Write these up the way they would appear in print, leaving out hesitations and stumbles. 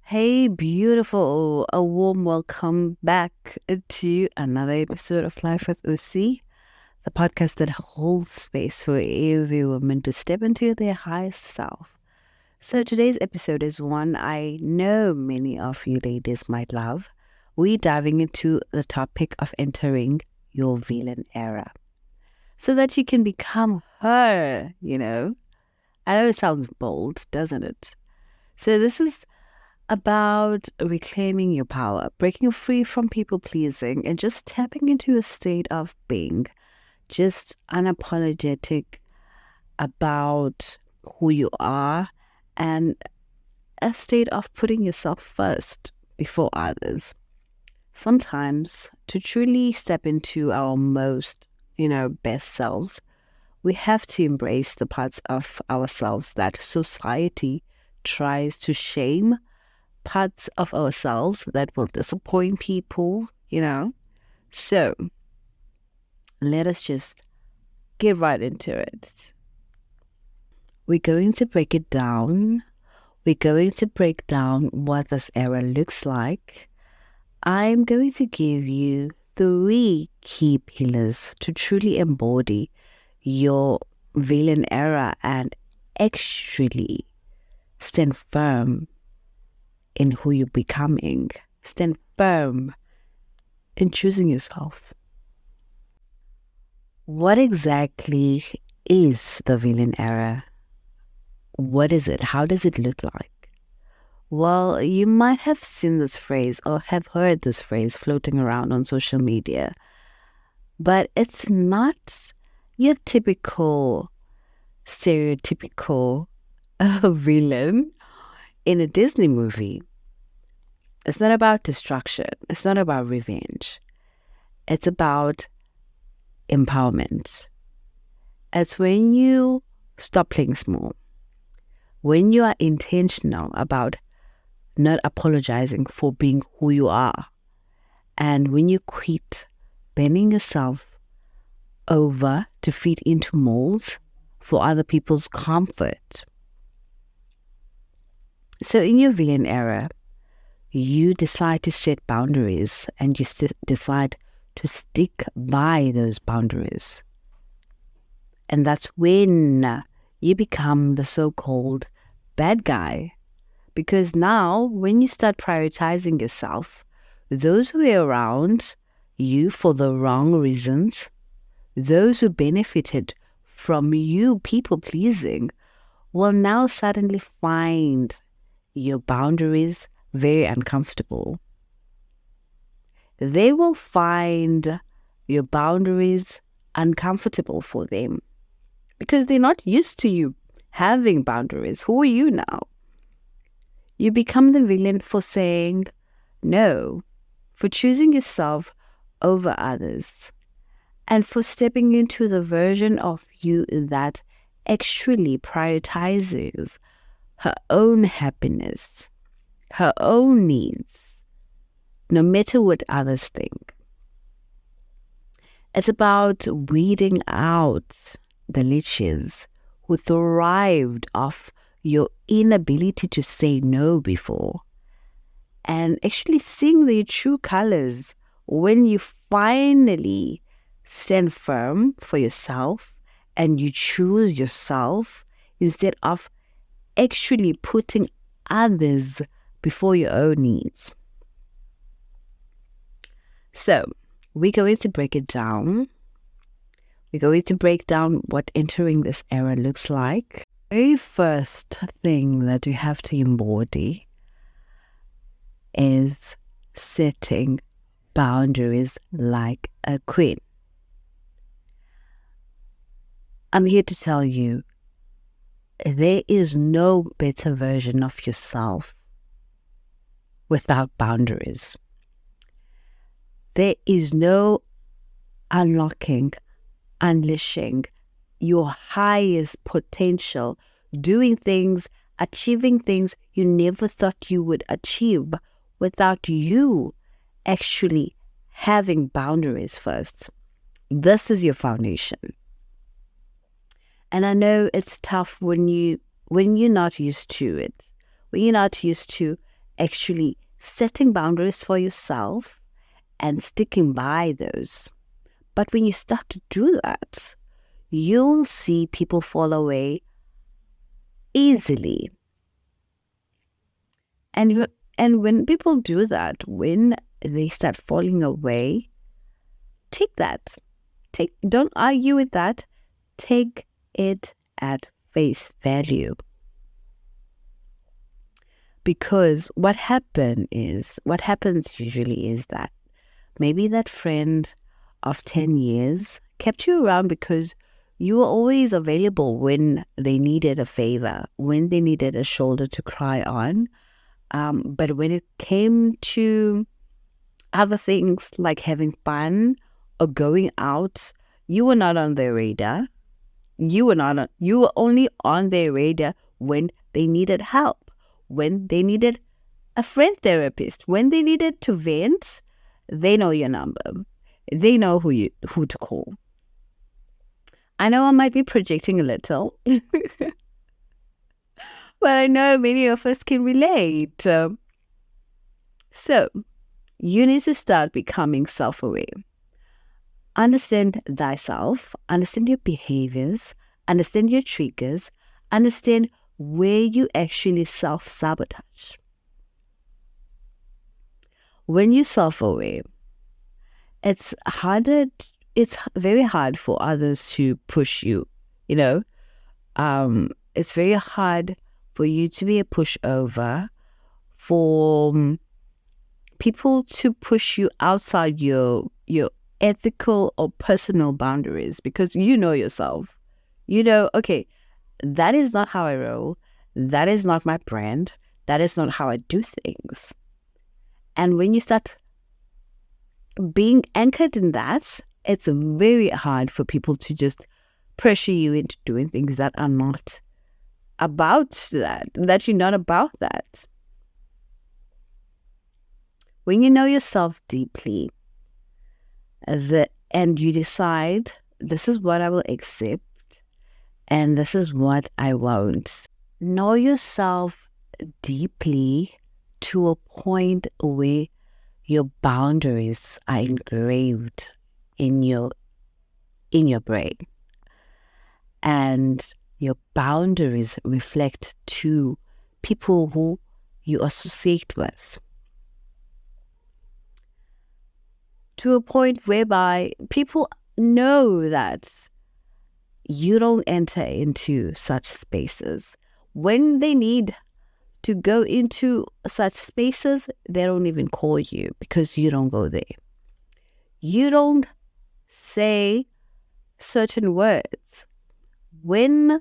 Hey, beautiful. A warm welcome back to another episode of Life with Ussie, the podcast that holds space for every woman to step into their highest self. So, today's episode is one I know many of you ladies might love. We're diving into the topic of entering your villain era so that you can become her. I know it sounds bold, doesn't it? So, this is about reclaiming your power, breaking free from people pleasing, and just tapping into a state of being just unapologetic about who you are and a state of putting yourself first before others. Sometimes to truly step into our most, best selves, we have to embrace the parts of ourselves that society tries to shame, parts of ourselves that will disappoint people. So let us just get right into it. We're going to break it down. We're going to break down what this era looks like. I'm going to give you 3 key pillars to truly embody your villain era and actually stand firm in who you're becoming. Stand firm in choosing yourself. What exactly is the villain era? What is it? How does it look like? Well, you might have seen this phrase or have heard this phrase floating around on social media, but it's not your typical, stereotypical villain in a Disney movie. It's not about destruction. It's not about revenge. It's about empowerment. It's when you stop playing small, when you are intentional about not apologizing for being who you are, and when you quit bending yourself over to fit into molds for other people's comfort. So in your villain era, you decide to set boundaries and you decide to stick by those boundaries. And that's when you become the so-called bad guy. Because now, when you start prioritizing yourself, those who are around you for the wrong reasons, those who benefited from you people-pleasing, will now suddenly find your boundaries very uncomfortable. They will find your boundaries uncomfortable for them because they're not used to you having boundaries. Who are you now? You become the villain for saying no, for choosing yourself over others, and for stepping into the version of you that actually prioritizes her own happiness, her own needs, no matter what others think. It's about weeding out the leeches who thrived off your inability to say no before, and actually seeing their true colors when you finally stand firm for yourself and you choose yourself instead of actually putting others before your own needs. So we're going to break it down. We're going to break down what entering this era looks like. The very first thing that you have to embody is setting boundaries like a queen. I'm here to tell you, there is no better version of yourself without boundaries. There is no unlocking, unleashing your highest potential, doing things, achieving things you never thought you would achieve without you actually having boundaries first. This is your foundation. And I know it's tough when you're not used to it, when you're not used to actually setting boundaries for yourself and sticking by those. But when you start to do that, you'll see people fall away easily. And when people do that, when they start falling away, take that. Don't argue with that. Take it at face value. Because what happens usually is that maybe that friend of 10 years kept you around because you were always available when they needed a favor, when they needed a shoulder to cry on. But when it came to other things like having fun or going out, you were not on their radar. You were only on their radar when they needed help, when they needed a friend therapist, when they needed to vent. They know your number. They know who to call. I know I might be projecting a little, but I know many of us can relate. So, you need to start becoming self-aware. Understand thyself, understand your behaviors, understand your triggers, understand where you actually self-sabotage. When you're self-aware, it's very hard for others to push you, it's very hard for you to be a pushover, for people to push you outside your ethical or personal boundaries, because you know yourself. Okay, that is not how I roll. That is not my brand. That is not how I do things. And when you start being anchored in that, it's very hard for people to just pressure you into doing things that are not about that you're not about that. When you know yourself deeply, and you decide, this is what I will accept and this is what I won't. Know yourself deeply to a point where your boundaries are engraved in your brain, and your boundaries reflect to people who you associate with, to a point whereby people know that you don't enter into such spaces. When they need to go into such spaces, they don't even call you because you don't go there. You don't say certain words. When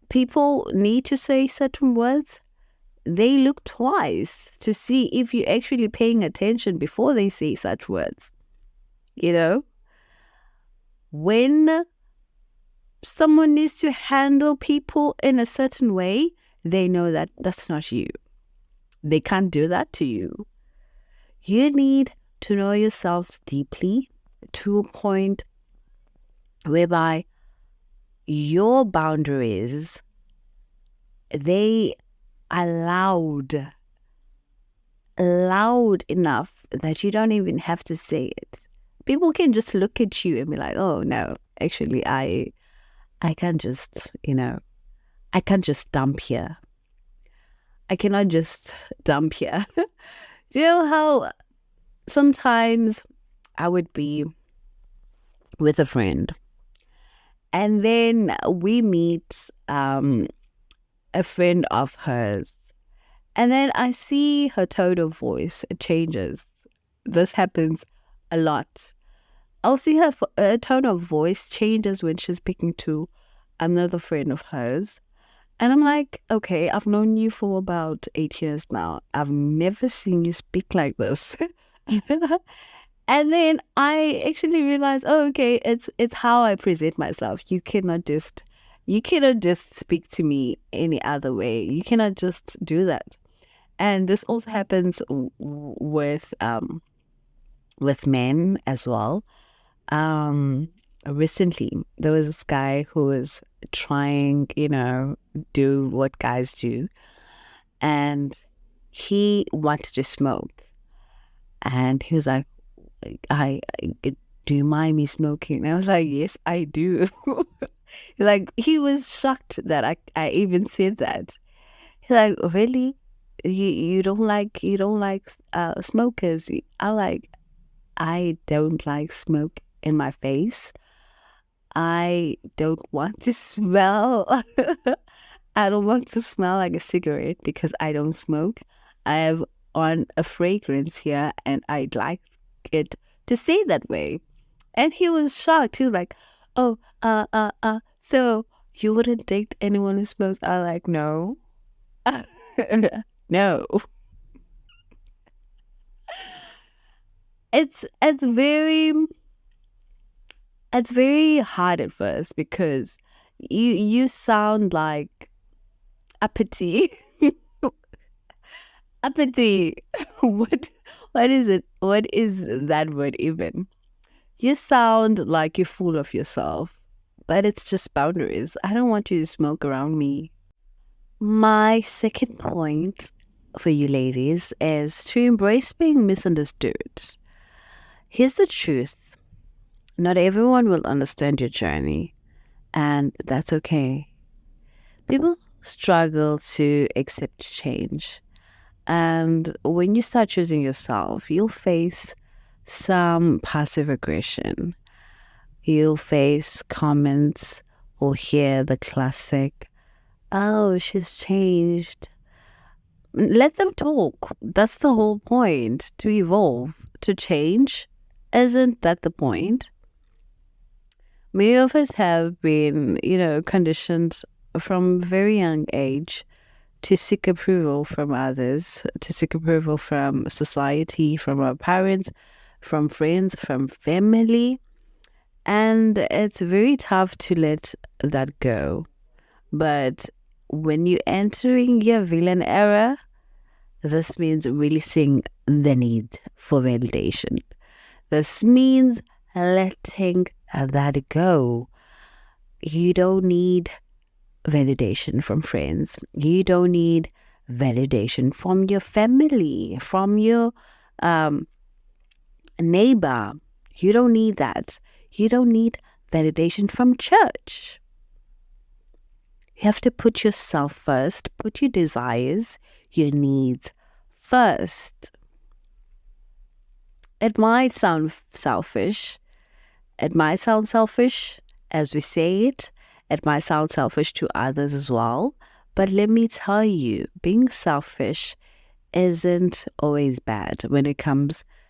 people need to say certain words, they look twice to see if you're actually paying attention before they say such words. When someone needs to handle people in a certain way, they know that that's not you. They can't do that to you. You need to know yourself deeply to a point whereby your boundaries, they are loud enough that you don't even have to say it. People can just look at you and be like, oh no, actually I can't just, I can't just dump here. I cannot just dump here. Do you know how sometimes I would be with a friend and then we meet a friend of hers, and then I see her tone of voice, it changes. This happens a lot. I'll see her tone of voice changes when she's speaking to another friend of hers. And I'm like, okay, I've known you for about 8 years now. I've never seen you speak like this. And then I actually realized, oh, okay, it's how I present myself. You cannot just speak to me any other way. You cannot just do that. And this also happens with men as well. Recently there was this guy who was trying, do what guys do, and he wanted to smoke. And he was like, do you mind me smoking? And I was like, yes, I do. Like, he was shocked that I even said that. He's like, really? You don't like smokers? I don't like smoke in my face. I don't want to smell. I don't want to smell like a cigarette because I don't smoke. I have on a fragrance here and I'd like it to stay that way. And he was shocked. He was like, oh, so you wouldn't date anyone who smokes? I was like, no. No. It's very hard at first because you sound like uppity. Uppity. What is it? What is that word even? You sound like you're full of yourself, but it's just boundaries. I don't want you to smoke around me. My second point for you ladies is to embrace being misunderstood. Here's the truth. Not everyone will understand your journey, and that's okay. People struggle to accept change. And when you start choosing yourself, you'll face some passive aggression. You'll face comments or hear the classic, oh, she's changed. Let them talk. That's the whole point. To evolve, to change. Isn't that the point? Many of us have been, conditioned from very young age to seek approval from others, to seek approval from society, from our parents, from friends, from family. And it's very tough to let that go. But when you're entering your villain era, this means releasing the need for validation. This means letting that go. You don't need validation from friends. You don't need validation from your family, from your neighbor. You don't need that. You don't need validation from church. You have to put yourself first, put your desires, your needs first. It might sound selfish. It might sound selfish as we say it. It might sound selfish to others as well. But let me tell you, being selfish isn't always bad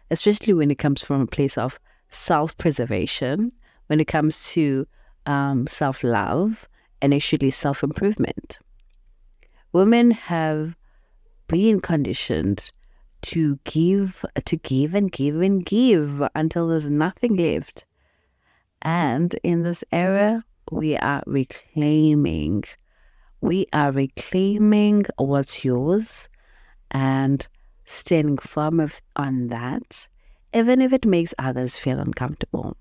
especially when it comes from a place of self-preservation, when it comes to self-love and actually self-improvement. Women have been conditioned to give and give and give until there's nothing left. And in this era, we are reclaiming what's yours and standing firm on that, even if it makes others feel uncomfortable.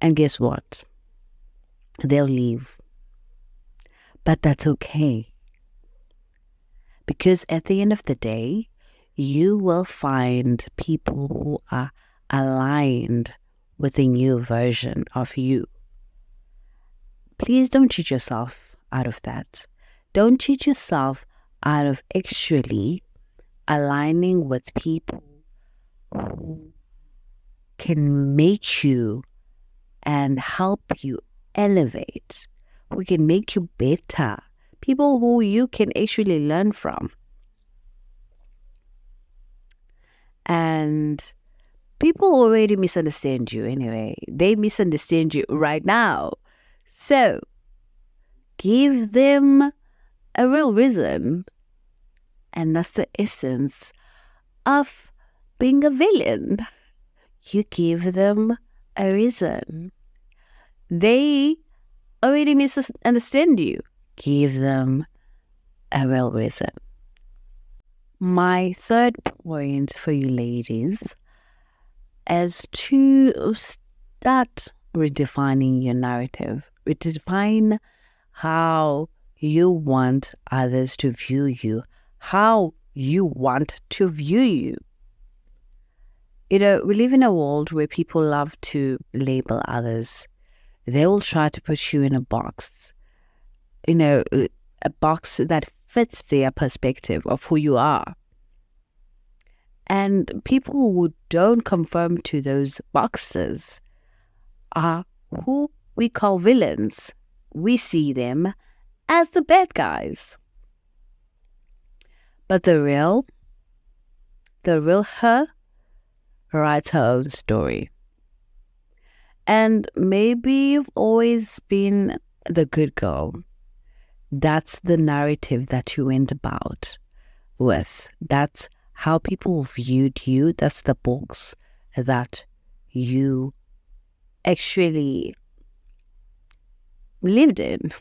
And guess what? They'll leave. But that's okay. Because at the end of the day, you will find people who are aligned with a new version of you. Please don't cheat yourself out of that. Don't cheat yourself out of actually aligning with people who can make you and help you elevate, who can make you better, people who you can actually learn from. And people already misunderstand you anyway. They misunderstand you right now. So give them a real reason. And that's the essence of being a villain. You give them a reason. They already misunderstand you. Give them a real reason. My third point for you ladies is to start redefining your narrative. Redefine how you want others to view you, how you want to view you. We live in a world where people love to label others. They will try to put you in a box, a box that fits their perspective of who you are. And people who don't conform to those boxes are who we call villains. We see them as the bad guys. But the real her writes her own story. And maybe you've always been the good girl. That's the narrative that you went about with. That's how people viewed you. That's the box that you actually lived in.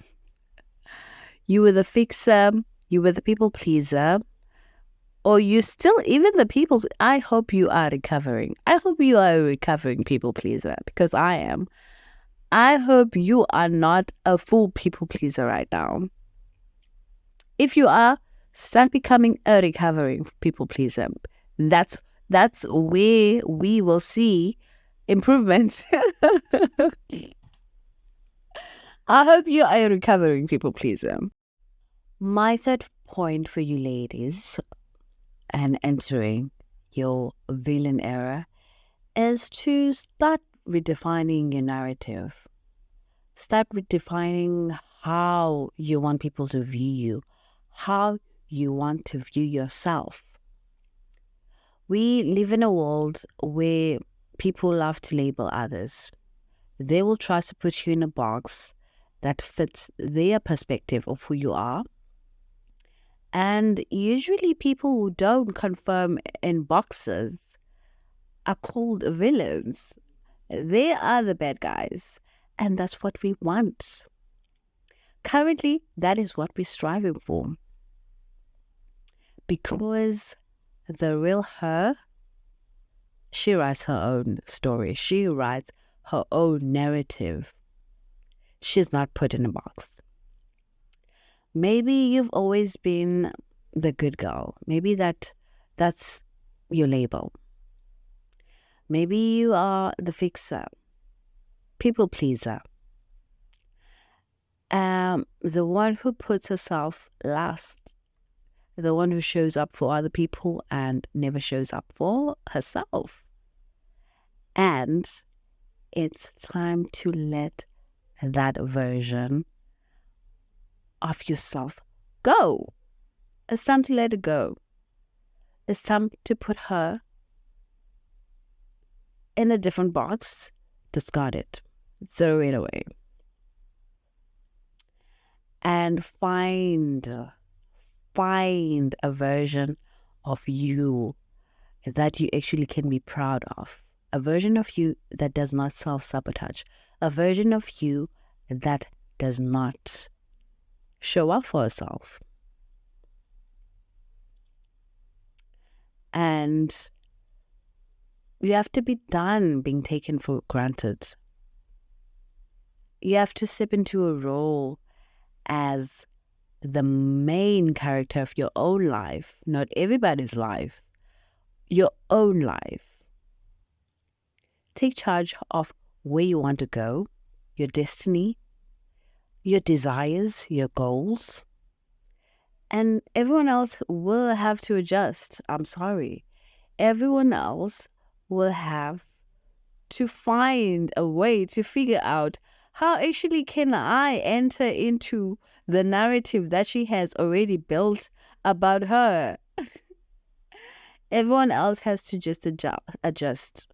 You were the fixer, you were the people pleaser, or you still even the people. I hope you are recovering. I hope you are a recovering people pleaser, because I am. I hope you are not a full people pleaser right now. If you are, start becoming a recovering people pleaser. That's where we will see improvement. I hope you are a recovering people pleaser. My third point for you ladies, and entering your villain era, is to start redefining your narrative. Start redefining how you want people to view you, how you want to view yourself. We live in a world where people love to label others. They will try to put you in a box that fits their perspective of who you are. And usually people who don't confirm in boxes are called villains. They are the bad guys. And that's what we want. Currently, that is what we're striving for. Because the real her, she writes her own story. She writes her own narrative. She's not put in a box. Maybe you've always been the good girl. Maybe that's your label. Maybe you are the fixer, people pleaser, the one who puts herself last, the one who shows up for other people and never shows up for herself. And it's time to let that version of yourself go. It's time to let it go. It's time to put her in a different box, discard it, throw it away, and find a version of you that you actually can be proud of, a version of you that does not self-sabotage, a version of you that does not show up for herself. And you have to be done being taken for granted. You have to step into a role as the main character of your own life, not everybody's life, your own life. Take charge of where you want to go, your destiny, your desires, your goals. And everyone else will have to adjust. I'm sorry. Everyone else will have to find a way to figure out how actually can I enter into the narrative that she has already built about her. Everyone else has to just adjust.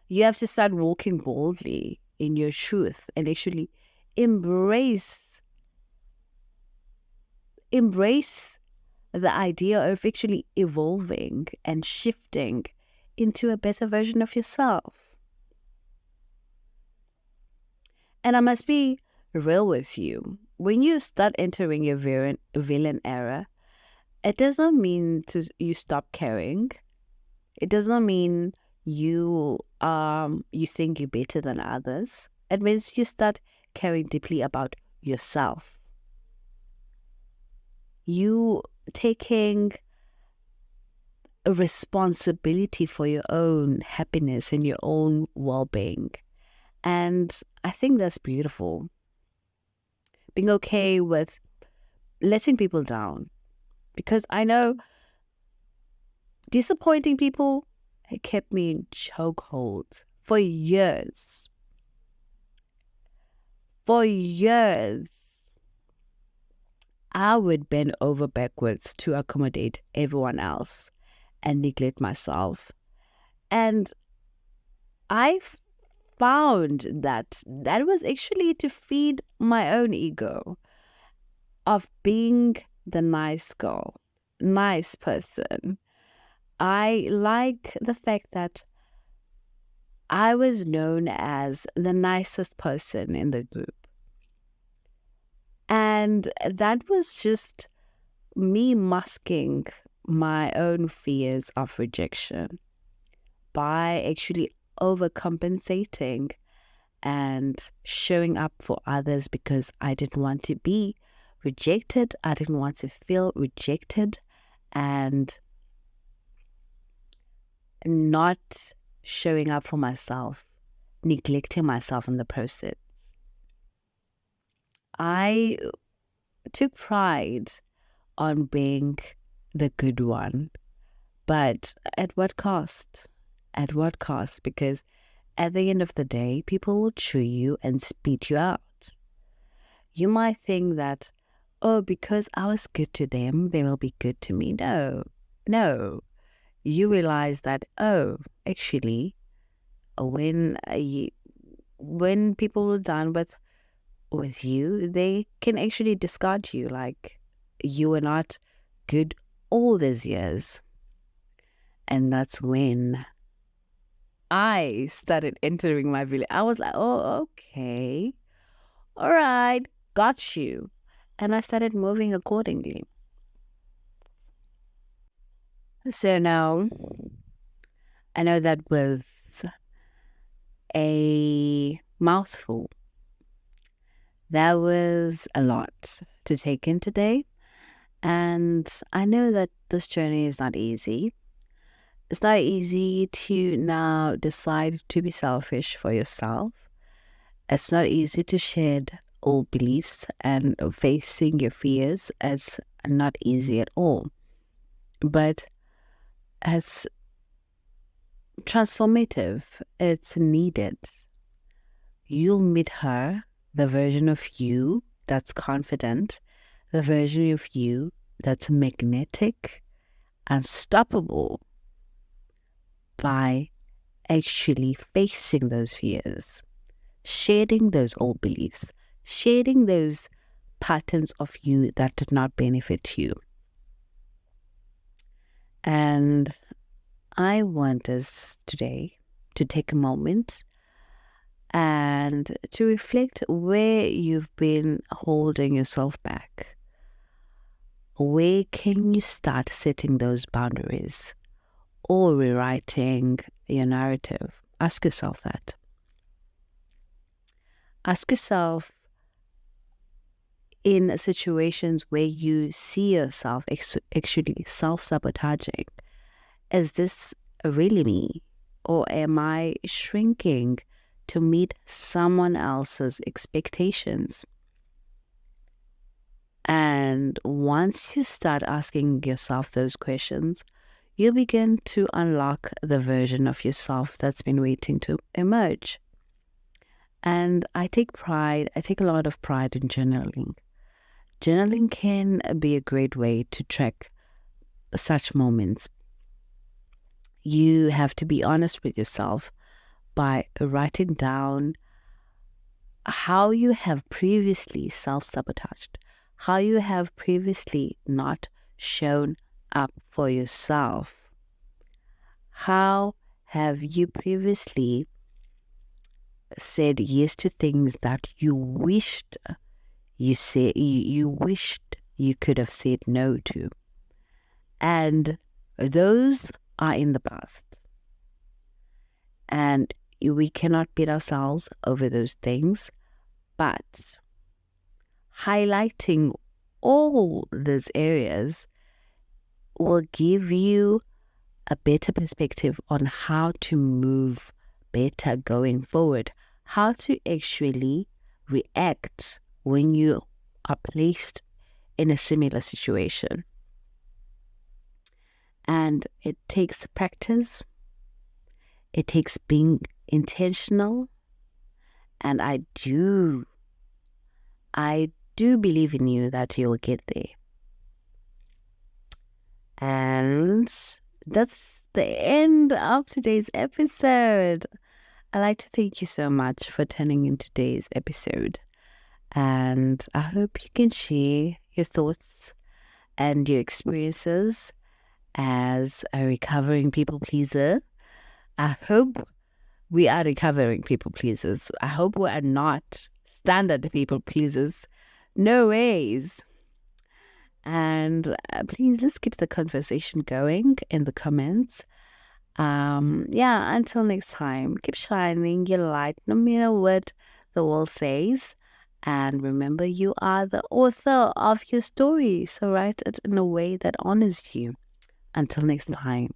You have to start walking boldly in your truth and actually embrace the idea of actually evolving and shifting into a better version of yourself. And I must be real with you. When you start entering your villain era, it does not mean you stop caring. It does not mean you think you're better than others. It means you start caring deeply about yourself. You taking a responsibility for your own happiness and your own well-being. And I think that's beautiful. Being okay with letting people down. Because I know disappointing people, it kept me in chokehold for years. For years, I would bend over backwards to accommodate everyone else and neglect myself. And I found that was actually to feed my own ego of being the nice girl, nice person. I like the fact that I was known as the nicest person in the group. And that was just me masking my own fears of rejection by actually overcompensating and showing up for others because I didn't want to be rejected. I didn't want to feel rejected and not showing up for myself, neglecting myself in the process. I took pride on being the good one, but at what cost? At what cost? Because at the end of the day, people will chew you and spit you out. You might think that, oh, because I was good to them, they will be good to me. No. You realize that, oh, actually, when people are done with you, they can actually discard you. Like, you were not good all these years. And that's when I started entering my village. I was like, oh, okay. All right, got you. And I started moving accordingly. So now I know that was a mouthful. That was a lot to take in today. And I know that this journey is not easy. It's not easy to now decide to be selfish for yourself. It's not easy to shed old beliefs, and facing your fears. It's not easy at all. But it's transformative. It's needed. You'll meet her, the version of you that's confident, the version of you that's magnetic, unstoppable, by actually facing those fears, shedding those old beliefs, shedding those patterns of you that did not benefit you. And I want us today to take a moment and to reflect where you've been holding yourself back. Where can you start setting those boundaries or rewriting your narrative? Ask yourself that. Ask yourself, in situations where you see yourself actually self-sabotaging, is this really me? Or am I shrinking to meet someone else's expectations? And once you start asking yourself those questions, you begin to unlock the version of yourself that's been waiting to emerge. And I take a lot of pride in journaling. Journaling can be a great way to track such moments. You have to be honest with yourself by writing down how you have previously self-sabotaged, how you have previously not shown up for yourself. How have you previously said yes to things that you wished you wished you could have said no to? And those are in the past. And we cannot beat ourselves over those things, but highlighting all these areas will give you a better perspective on how to move better going forward, how to actually react when you are placed in a similar situation. And it takes practice, it takes being intentional, and I do believe in you that you'll get there. And that's the end of today's episode. I'd like to thank you so much for tuning in today's episode. And I hope you can share your thoughts and your experiences as a recovering people pleaser. I hope we are recovering people pleasers. I hope we are not standard people pleasers. No ways. And please, let's keep the conversation going in the comments. Until next time, keep shining your light no matter what the world says. And remember, you are the author of your story. So write it in a way that honors you. Until next time.